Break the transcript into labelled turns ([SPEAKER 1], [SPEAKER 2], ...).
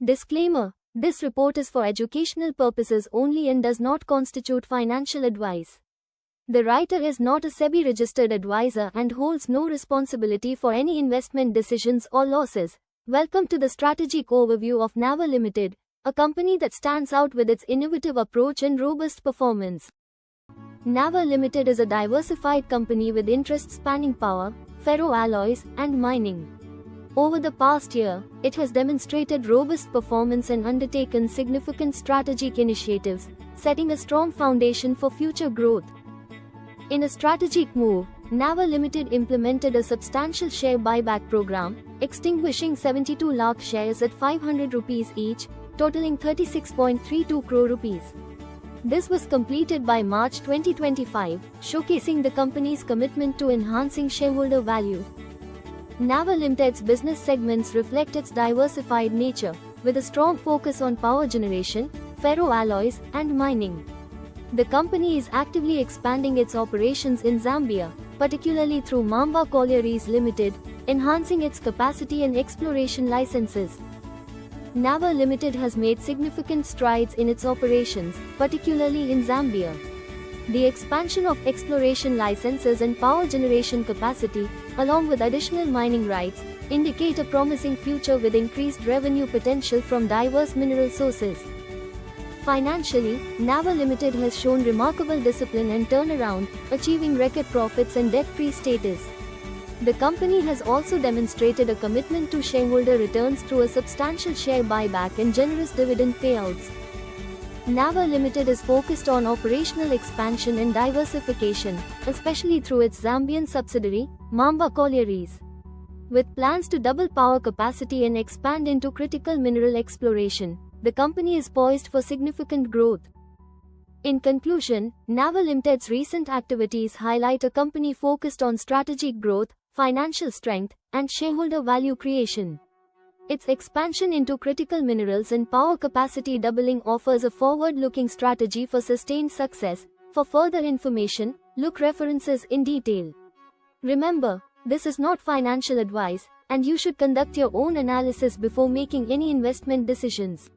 [SPEAKER 1] Disclaimer: this report is for educational purposes only and does not constitute financial advice. The writer is not a SEBI-registered advisor and holds no responsibility for any investment decisions or losses. Welcome to the strategic overview of NAVA Limited, a company that stands out with its innovative approach and robust performance. NAVA Limited is a diversified company with interests spanning power, ferroalloys, and mining. Over the past year, it has demonstrated robust performance and undertaken significant strategic initiatives, setting a strong foundation for future growth. In a strategic move, NAVA Limited implemented a substantial share buyback program, extinguishing 72 lakh shares at 500 rupees each, totaling 36.32 crore rupees. This was completed by March 2025, showcasing the company's commitment to enhancing shareholder value. NAVA Limited's business segments reflect its diversified nature, with a strong focus on power generation, ferroalloys, and mining. The company is actively expanding its operations in Zambia, particularly through Mamba Collieries Limited, enhancing its capacity and exploration licenses. NAVA Limited has made significant strides in its operations, particularly in Zambia. The expansion of exploration licenses and power generation capacity, along with additional mining rights, indicate a promising future with increased revenue potential from diverse mineral sources. Financially, NAVA Limited has shown remarkable discipline and turnaround, achieving record profits and debt-free status. The company has also demonstrated a commitment to shareholder returns through a substantial share buyback and generous dividend payouts. NAVA Limited is focused on operational expansion and diversification, especially through its Zambian subsidiary, Mamba Collieries. With plans to double power capacity and expand into critical mineral exploration, the company is poised for significant growth. In conclusion, NAVA Limited's recent activities highlight a company focused on strategic growth, financial strength, and shareholder value creation. Its expansion into critical minerals and power capacity doubling offers a forward-looking strategy for sustained success. For further information, look references in detail. Remember, this is not financial advice, and you should conduct your own analysis before making any investment decisions.